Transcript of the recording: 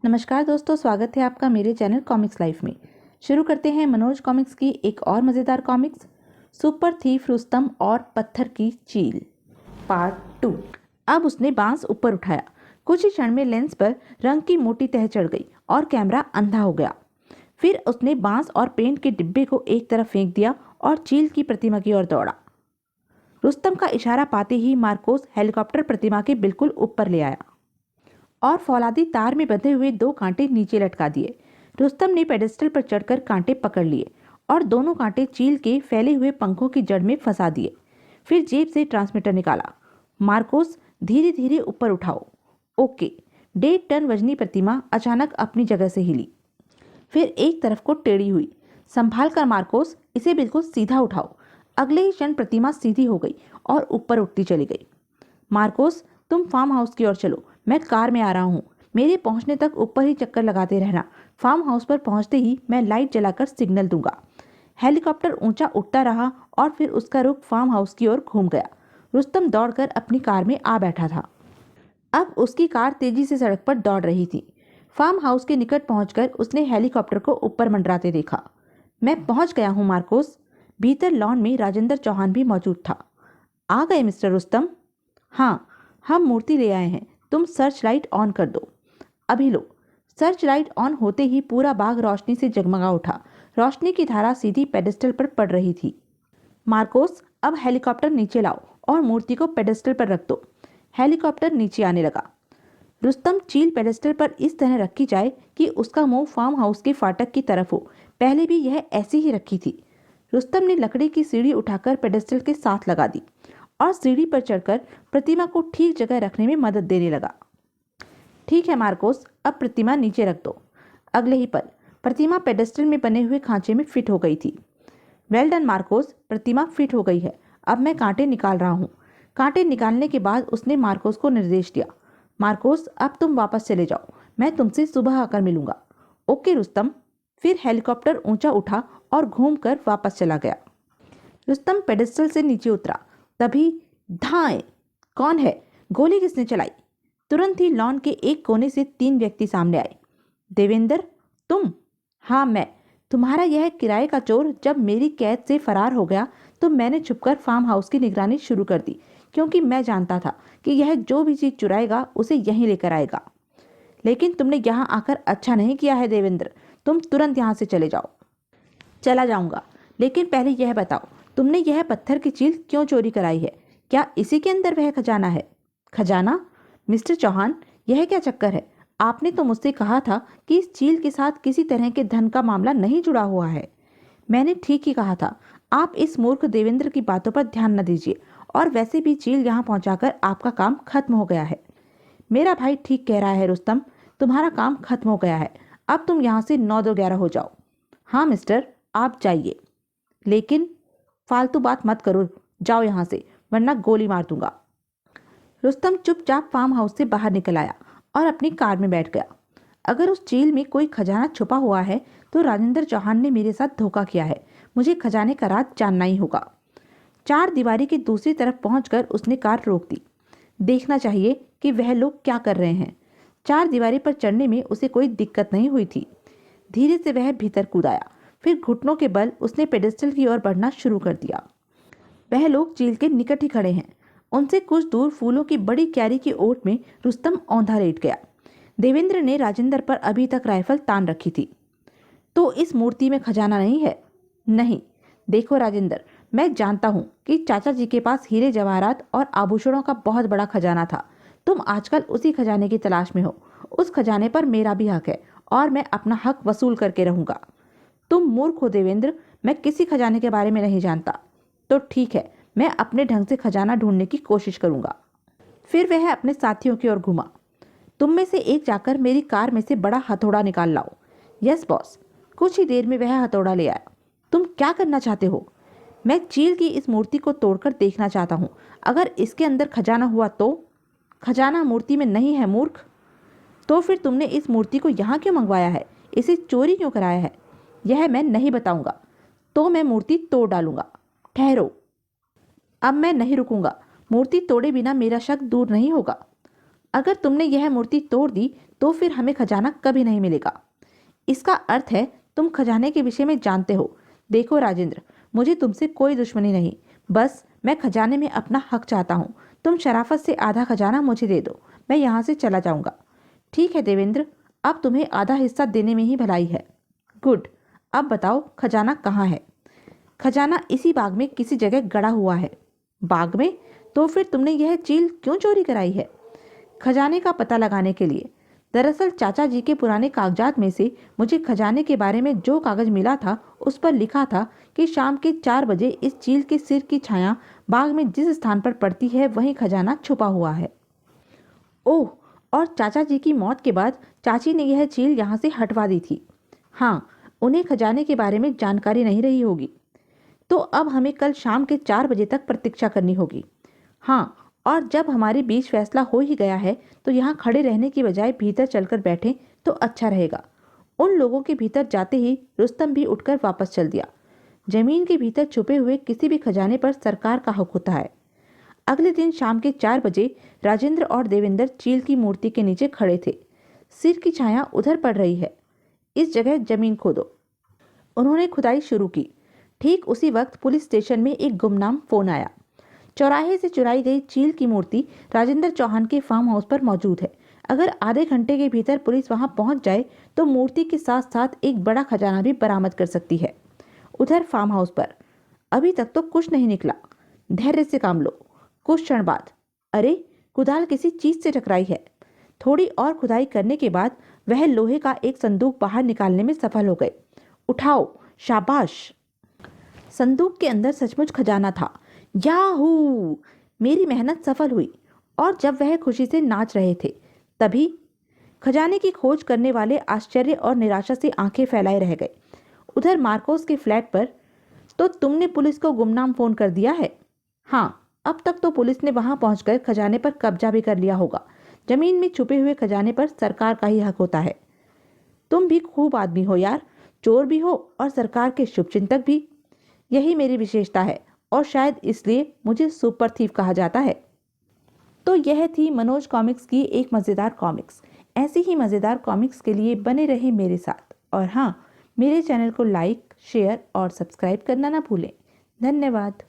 नमस्कार दोस्तों, स्वागत है आपका मेरे चैनल कॉमिक्स लाइफ में। शुरू करते हैं मनोज कॉमिक्स की एक और मज़ेदार कॉमिक्स, सुपर थीफ रुस्तम और पत्थर की चील पार्ट 2। अब उसने बांस ऊपर उठाया। कुछ ही क्षण में लेंस पर रंग की मोटी तह चढ़ गई और कैमरा अंधा हो गया। फिर उसने बांस और पेंट के डिब्बे को एक तरफ फेंक दिया और चील की प्रतिमा की ओर दौड़ा। रुस्तम का इशारा पाते ही मार्कोस हेलीकॉप्टर प्रतिमा के बिल्कुल ऊपर ले आया और फौलादी तार में बंधे हुए 2 कांटे नीचे लटका दिए। रुस्तम ने पेडेस्टल पर चढ़कर कांटे पकड़ लिए और दोनों कांटे चील के फैले हुए पंखों की जड़ में फंसा दिए। फिर जेब से ट्रांसमीटर निकाला। मार्कोस, धीरे धीरे ऊपर उठाओ। ओके। 1.5 टन वजनी प्रतिमा अचानक अपनी जगह से हिली, फिर एक तरफ को टेढ़ी हुई। संभाल कर मार्कोस, इसे बिल्कुल सीधा उठाओ। अगले ही क्षण प्रतिमा सीधी हो गई और ऊपर उठती चली गई। मार्कोस, तुम फार्म हाउस की ओर चलो, मैं कार में आ रहा हूँ। मेरे पहुंचने तक ऊपर ही चक्कर लगाते रहना। फार्म हाउस पर पहुंचते ही मैं लाइट जलाकर सिग्नल दूंगा। हेलीकॉप्टर ऊंचा उठता रहा और फिर उसका रुख फार्म हाउस की ओर घूम गया। रुस्तम दौड़कर अपनी कार में आ बैठा था। अब उसकी कार तेजी से सड़क पर दौड़ रही थी। फार्म हाउस के निकट पहुंचकर उसने हेलीकॉप्टर को ऊपर मंडराते देखा। मैं पहुंच गया हूं मार्कोस। भीतर लॉन में राजेंद्र चौहान भी मौजूद था। आ गए मिस्टर रुस्तम? हाँ, हम मूर्ति ले आए हैं। तुम सर्च लाइट ऑन कर दो। अभी लो। सर्च लाइट ऑन होते ही पूरा बाग रोशनी से जगमगा उठा। रोशनी की धारा सीधी पेडेस्टल पर पड़ रही थी। मार्कोस, अब हेलीकॉप्टर नीचे लाओ और मूर्ति को पेडेस्टल पर रख दो। हेलीकॉप्टर नीचे आने लगा। रुस्तम, चील पेडेस्टल पर इस तरह रखी जाए कि उसका मुंह फार्म हाउस के फाटक की तरफ हो। पहले भी यह ऐसी ही रखी थी। रुस्तम ने लकड़ी की सीढ़ी उठाकर पेडेस्टल के साथ लगा दी और सीढ़ी पर चढ़कर प्रतिमा को ठीक जगह रखने में मदद देने लगा। ठीक है मार्कोस, अब प्रतिमा नीचे रख दो। अगले ही पल प्रतिमा पेडेस्टल में बने हुए खांचे में फिट हो गई थी। वेल डन मार्कोस, प्रतिमा फिट हो गई है। अब मैं कांटे निकाल रहा हूँ। कांटे निकालने के बाद उसने मार्कोस को निर्देश दिया। मार्कोस, अब तुम वापस चले जाओ। मैं तुमसे सुबह आकर मिलूंगा। ओके रुस्तम। फिर हेलीकॉप्टर ऊंचा उठा और घूमकर वापस चला गया। रुस्तम पेडेस्टल से नीचे उतरा। तभी धाएं! कौन है? गोली किसने चलाई? तुरंत ही लॉन के एक कोने से 3 व्यक्ति सामने आए। देवेंद्र, तुम? हाँ, मैं। तुम्हारा यह किराए का चोर जब मेरी कैद से फरार हो गया तो मैंने छुपकर फार्म हाउस की निगरानी शुरू कर दी, क्योंकि मैं जानता था कि यह जो भी चीज चुराएगा उसे यहीं लेकर आएगा। लेकिन तुमने यहाँ आकर अच्छा नहीं किया है देवेंद्र। तुम तुरंत यहाँ से चले जाओ। चला जाऊंगा, लेकिन पहले यह बताओ, तुमने यह पत्थर की चील क्यों चोरी कराई है? क्या इसी के अंदर वह खजाना है? खजाना? मिस्टर चौहान, यह क्या चक्कर है? आपने तो मुझसे कहा था कि इस चील के साथ किसी तरह के धन का मामला नहीं जुड़ा हुआ है। मैंने ठीक ही कहा था। आप इस मूर्ख देवेंद्र की बातों पर ध्यान न दीजिए, और वैसे भी चील यहाँ पहुंचाकर आपका काम खत्म हो गया है। मेरा भाई ठीक कह रहा है रुस्तम, तुम्हारा काम खत्म हो गया है। अब तुम यहाँ से 9-2-11 हो जाओ। हाँ मिस्टर, आप जाइए, लेकिन फालतू बात मत करो। जाओ यहाँ से, वरना गोली मार दूंगा। रुस्तम चुपचाप फार्म हाउस से बाहर निकल आया और अपनी कार में बैठ गया। अगर उस चील में कोई खजाना छुपा हुआ है तो राजेंद्र चौहान ने मेरे साथ धोखा किया है। मुझे खजाने का राज जानना ही होगा। 4 दीवारी की दूसरी तरफ पहुंचकर उसने कार रोक दी। देखना चाहिए कि वह लोग क्या कर रहे हैं। 4 दीवारी पर चढ़ने में उसे कोई दिक्कत नहीं हुई थी। धीरे से वह भीतर कूद आया। फिर घुटनों के बल उसने पेडेस्टल की ओर बढ़ना शुरू कर दिया। वह लोग चील के निकट ही खड़े हैं। उनसे कुछ दूर फूलों की बड़ी क्यारी की ओट में रुस्तम औंधा लेट गया। देवेंद्र ने राजेंद्र पर अभी तक राइफल तान रखी थी। तो इस मूर्ति में खजाना नहीं है? नहीं। देखो राजेंद्र, मैं जानता हूँ कि चाचा जी के पास हीरे जवाहरात और आभूषणों का बहुत बड़ा खजाना था। तुम आजकल उसी खजाने की तलाश में हो। उस खजाने पर मेरा भी हक है और मैं अपना हक वसूल करके रहूंगा। तुम मूर्ख हो देवेंद्र, मैं किसी खजाने के बारे में नहीं जानता। तो ठीक है, मैं अपने ढंग से खजाना ढूंढने की कोशिश करूंगा। फिर वह अपने साथियों की ओर घूमा। तुम में से एक जाकर मेरी कार में से बड़ा हथौड़ा निकाल लाओ। Yes boss. कुछ ही देर में वह हथौड़ा ले आया। तुम क्या करना चाहते हो? मैं चील की इस मूर्ति को तोड़कर देखना चाहता हूँ। अगर इसके अंदर खजाना हुआ तो? खजाना मूर्ति में नहीं है मूर्ख। तो फिर तुमने इस मूर्ति को यहाँ क्यों मंगवाया है? इसे चोरी क्यों कराया है? यह मैं नहीं बताऊंगा तो मैं मूर्ति तोड़ डालूंगा। ठहरो, अब मैं नहीं रुकूंगा। मूर्ति तोड़े बिना मेरा शक दूर नहीं होगा। अगर तुमने यह मूर्ति तोड़ दी तो फिर हमें खजाना कभी नहीं मिलेगा। इसका अर्थ है तुम खजाने के विषय में जानते हो। देखो राजेंद्र, मुझे तुमसे कोई दुश्मनी नहीं, बस मैं खजाने में अपना हक चाहता हूँ। तुम शराफत से आधा खजाना मुझे दे दो, मैं यहाँ से चला जाऊँगा। ठीक है देवेंद्र, अब तुम्हें आधा हिस्सा देने में ही भलाई है। गुड, अब बताओ खजाना कहाँ है? खजाना इसी बाग में किसी जगह गड़ा हुआ है। बाग में? तो फिर तुमने यह चील क्यों चोरी कराई है? खजाने का पता लगाने के लिए। दरअसल चाचा जी के पुराने कागजात में से मुझे खजाने के बारे में जो कागज मिला था उस पर लिखा था कि शाम के 4 बजे इस चील के सिर की छाया बाग में जिस स्थान पर पड़ती है वहीं खजाना छुपा हुआ है। ओह, और चाचा जी की मौत के बाद चाची ने यह चील यहाँ से हटवा दी थी। हाँ, उन्हें खजाने के बारे में जानकारी नहीं रही होगी। तो अब हमें कल शाम के 4 बजे तक प्रतीक्षा करनी होगी। हाँ, और जब हमारे बीच फैसला हो ही गया है तो यहाँ खड़े रहने की बजाय भीतर चलकर बैठें तो अच्छा रहेगा। उन लोगों के भीतर जाते ही रुस्तम भी उठकर वापस चल दिया। जमीन के भीतर छुपे हुए किसी भी खजाने पर सरकार का हक होता है। अगले दिन शाम के 4 बजे राजेंद्र और देवेंद्र चील की मूर्ति के नीचे खड़े थे। सिर की छाया उधर पड़ रही है, इस जगह जमीन खोदो। उन्होंने खुदाई शुरू की। ठीक उसी वक्त पुलिस स्टेशन में एक गुमनाम फोन आया। चौराहे से चुराई गई चील की मूर्ति राजेंद्र चौहान के फार्म हाउस पर मौजूद है। अगर आधे घंटे के भीतर पुलिस वहां पहुंच जाए तो मूर्ति के साथ साथ एक बड़ा खजाना भी बरामद कर सकती है। उधर फार्म हाउस पर अभी तक तो कुछ नहीं निकला। धैर्य से काम लो। कुछ क्षण बाद, अरे, कुदाल किसी चीज से टकराई है। थोड़ी और खुदाई करने के बाद वह लोहे का एक संदूक बाहर निकालने में सफल हो गए। उठाओ, शाबाश। संदूक के अंदर सचमुच खजाना था। याहू! मेरी मेहनत सफल हुई। और जब वह खुशी से नाच रहे थे तभी खजाने की खोज करने वाले आश्चर्य और निराशा से आंखें फैलाए रह गए। उधर मार्कोस के फ्लैट पर, तो तुमने पुलिस को गुमनाम फोन कर दिया है? हाँ, अब तक तो पुलिस ने वहां पहुंचकर खजाने पर कब्जा भी कर लिया होगा। जमीन में छुपे हुए खजाने पर सरकार का ही हक होता है। तुम भी खूब आदमी हो यार, चोर भी हो और सरकार के शुभचिंतक भी। यही मेरी विशेषता है और शायद इसलिए मुझे सुपर थीफ कहा जाता है। तो यह थी मनोज कॉमिक्स की एक मज़ेदार कॉमिक्स। ऐसी ही मज़ेदार कॉमिक्स के लिए बने रहे मेरे साथ। और हाँ, मेरे चैनल को लाइक, शेयर और सब्सक्राइब करना ना भूलें। धन्यवाद।